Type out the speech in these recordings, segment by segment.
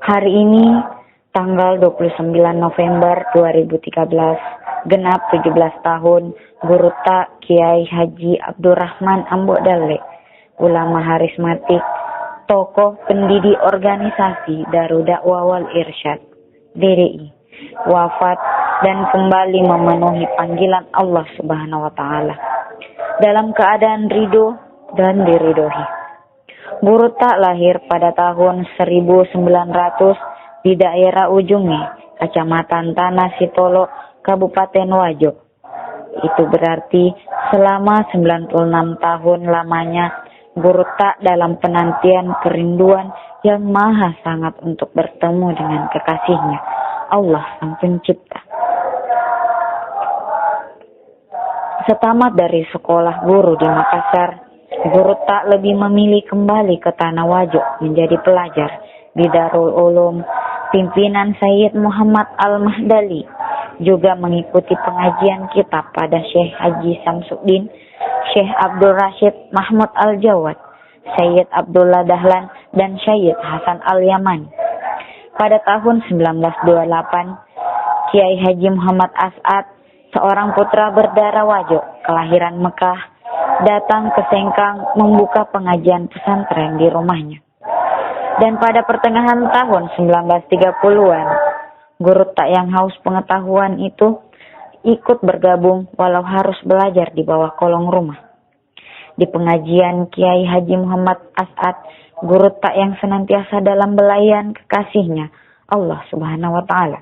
Hari ini, tanggal 29 November 2013, genap 17 tahun, Guru Tak Kiai Haji Abdurrahman Ambok Dalle, ulama harismatik, tokoh pendiri organisasi Darul Dakwah wal Irsyad, DDI, wafat dan kembali memenuhi panggilan Allah Subhanahu wa Ta'ala dalam keadaan ridho dan diridhoi. Guru Tak lahir pada tahun 1900 di daerah Ujungi, Kecamatan Tanah Sitolo, Kabupaten Wajo. Itu berarti selama 96 tahun lamanya Guru Tak dalam penantian kerinduan yang maha sangat untuk bertemu dengan kekasihnya, Allah Sang Pencipta. Setamat dari sekolah guru di Makassar, Guru Tak lebih memilih kembali ke Tanah Wajo menjadi pelajar di Darul Ulum pimpinan Sayyid Muhammad Al-Mahdali, juga mengikuti pengajian kitab pada Syekh Haji Samsuddin, Syekh Abdul Rashid Mahmud Al-Jawad, Sayyid Abdullah Dahlan, dan Sayyid Hasan Al-Yamani. Pada tahun 1928, Kiai Haji Muhammad As'ad, seorang putra berdarah Wajo, kelahiran Mekah, datang ke Sengkang membuka pengajian pesantren di rumahnya. Dan pada pertengahan tahun 1930-an, Guru Tak yang haus pengetahuan itu ikut bergabung walau harus belajar di bawah kolong rumah. Di pengajian Kiai Haji Muhammad As'ad, Guru Tak yang senantiasa dalam belayan kekasihnya, Allah Subhanahu wa Ta'ala.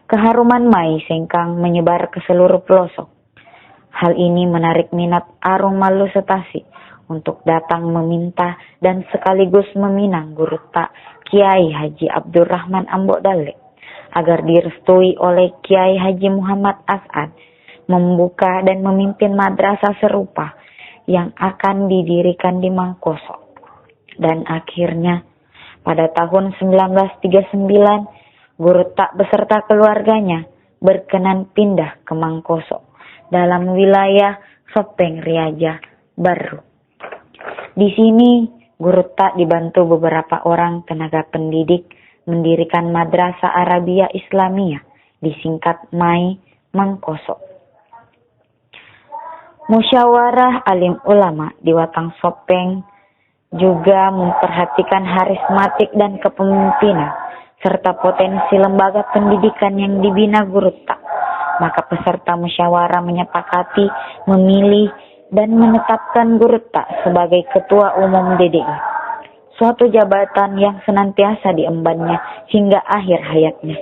Keharuman Mai Sengkang menyebar ke seluruh pelosok. Hal ini menarik minat Arum Malu Setasi untuk datang meminta dan sekaligus meminang Guru Tak Kiai Haji Abdurrahman Ambok Dalle agar direstui oleh Kiai Haji Muhammad As'ad membuka dan memimpin madrasah serupa yang akan didirikan di Mangkoso. Dan akhirnya pada tahun 1939 Guru Tak beserta keluarganya berkenan pindah ke Mangkoso dalam wilayah Sopeng Riaja Baru. Di sini Guru Tak dibantu beberapa orang tenaga pendidik mendirikan Madrasah Arabia Islamiyah, disingkat MAI Mangkoso. Musyawarah Alim Ulama di Watang Sopeng juga memperhatikan harismatik dan kepemimpinan serta potensi lembaga pendidikan yang dibina Guru Tak. Maka peserta musyawarah menyepakati memilih dan menetapkan Guru Tak sebagai Ketua Umum DDI, suatu jabatan yang senantiasa diembannya hingga akhir hayatnya,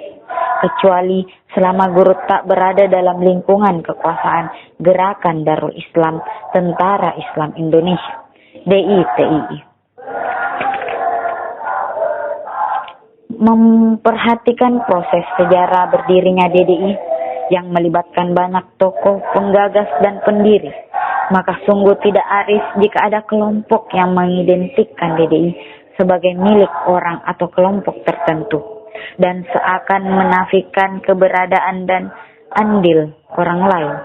kecuali selama Guru Tak berada dalam lingkungan kekuasaan Gerakan Darul Islam Tentara Islam Indonesia, DITII. Memperhatikan proses sejarah berdirinya DDI yang melibatkan banyak tokoh penggagas dan pendiri, maka sungguh tidak aris jika ada kelompok yang mengidentikan DDI sebagai milik orang atau kelompok tertentu dan seakan menafikan keberadaan dan andil orang lain.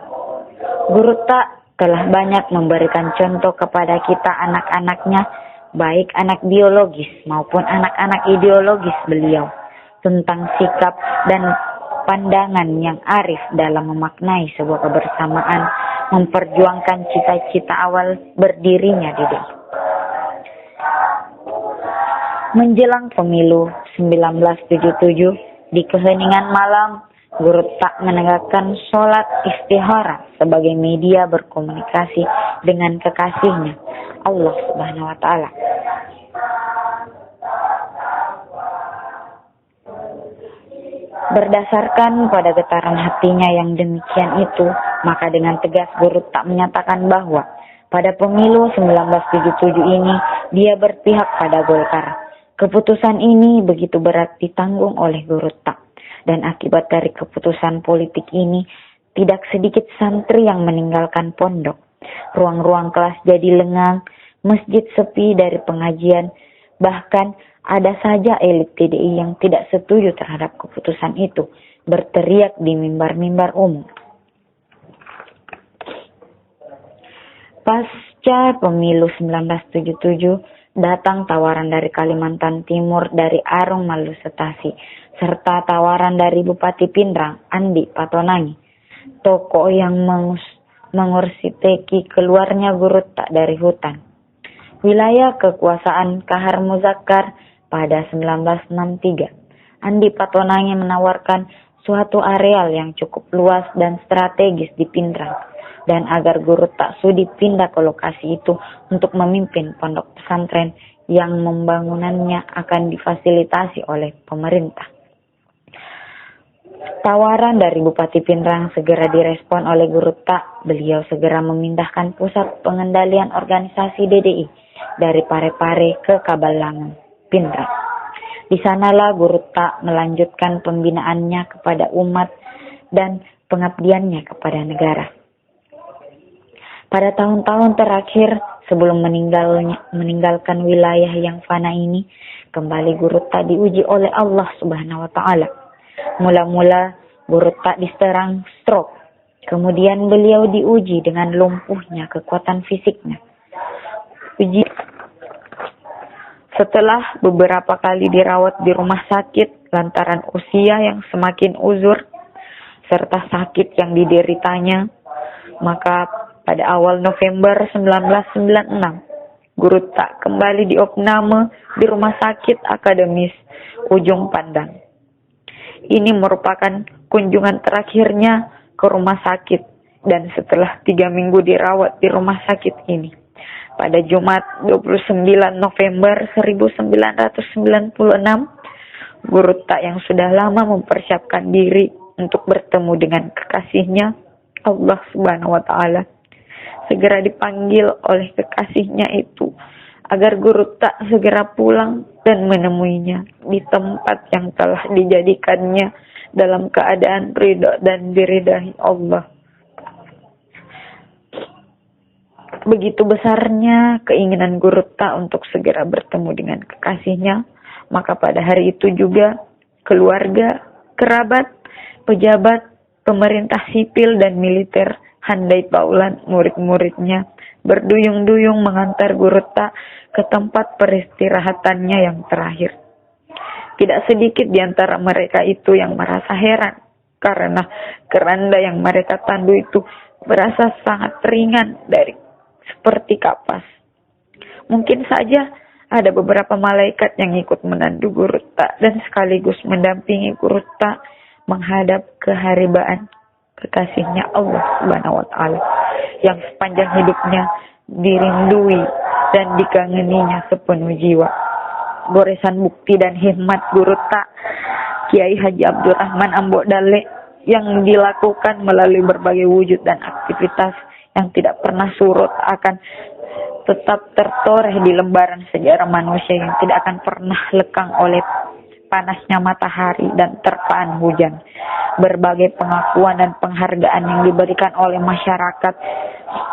Guru Tak telah banyak memberikan contoh kepada kita anak-anaknya, baik anak biologis maupun anak-anak ideologis beliau, tentang sikap dan pandangan yang arif dalam memaknai sebuah kebersamaan, memperjuangkan cita-cita awal berdirinya DDI. Menjelang pemilu 1977 di Keheningan Malang, Guru Tak menegakkan sholat istihara sebagai media berkomunikasi dengan kekasihnya, Allah Subhanahu wa Ta'ala. Berdasarkan pada getaran hatinya yang demikian itu, maka dengan tegas Guru Tak menyatakan bahwa pada pemilu 1977 ini dia berpihak pada Golkar. Keputusan ini begitu berat ditanggung oleh Guru Tak, dan akibat dari keputusan politik ini tidak sedikit santri yang meninggalkan pondok. Ruang-ruang kelas jadi lengang, masjid sepi dari pengajian, bahkan ada saja elit DDI yang tidak setuju terhadap keputusan itu, berteriak di mimbar-mimbar umum. Pasca pemilu 1977, datang tawaran dari Kalimantan Timur dari Arung Malu Setasi, serta tawaran dari Bupati Pindrang, Andi Patonangi. Tokoh yang mengursiteki keluarnya Gurutta dari hutan. Wilayah kekuasaan Kahar Muzakkar pada 1963. Andi Patonangi menawarkan suatu areal yang cukup luas dan strategis di Pindrang, dan agar Gurutta sudi pindah ke lokasi itu untuk memimpin pondok pesantren yang pembangunannya akan difasilitasi oleh pemerintah. Tawaran dari Bupati Pindrang segera direspon oleh Gurutta. Beliau segera memindahkan pusat pengendalian organisasi DDI dari Parepare ke Kabalangan, Pindrang. Di sanalah Gurutta melanjutkan pembinaannya kepada umat dan pengabdiannya kepada negara. Pada tahun-tahun terakhir sebelum meninggalkan wilayah yang fana ini, kembali Gurutta diuji oleh Allah Subhanahu wa taala. Mula-mula Gurutta diserang stroke. Kemudian beliau diuji dengan lumpuhnya kekuatan fisiknya. Setelah beberapa kali dirawat di rumah sakit lantaran usia yang semakin uzur serta sakit yang dideritanya, maka pada awal November 1996, Gurutta kembali diopname di Rumah Sakit Akademis Ujung Pandang. Ini merupakan kunjungan terakhirnya ke rumah sakit, dan setelah 3 minggu dirawat di rumah sakit ini, pada Jumat 29 November 1996, Gurutta yang sudah lama mempersiapkan diri untuk bertemu dengan kekasihnya, Allah Subhanahu wa taala, segera dipanggil oleh kekasihnya itu agar Gurutta segera pulang dan menemuinya di tempat yang telah dijadikannya dalam keadaan ridha dan diridai Allah. Begitu besarnya keinginan Gurutta untuk segera bertemu dengan kekasihnya, maka pada hari itu juga keluarga, kerabat, pejabat, pemerintah sipil dan militer, handai paulan murid-muridnya berduyung-duyung mengantar Gurutta ke tempat peristirahatannya yang terakhir. Tidak sedikit di antara mereka itu yang merasa heran karena keranda yang mereka tandu itu berasa sangat ringan dari seperti kapas. Mungkin saja ada beberapa malaikat yang ikut menandu Gurutta dan sekaligus mendampingi Gurutta menghadap keharibaan kekasihnya Allah Subhanahu wa taala yang sepanjang hidupnya dirindui dan dikangeninya sepenuh jiwa. Goresan bukti dan hikmat Gurutta Kiai Haji Abdurrahman Ambo Dalle yang dilakukan melalui berbagai wujud dan aktivitas yang tidak pernah surut akan tetap tertoreh di lembaran sejarah manusia yang tidak akan pernah lekang oleh panasnya matahari dan terpaan hujan. Berbagai pengakuan dan penghargaan yang diberikan oleh masyarakat,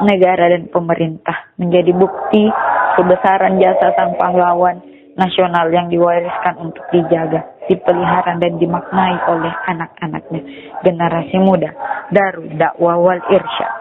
negara dan pemerintah menjadi bukti kebesaran jasa sang pahlawan nasional yang diwariskan untuk dijaga, dipelihara dan dimaknai oleh anak-anaknya, generasi muda Darul Dakwah wal Irsyad.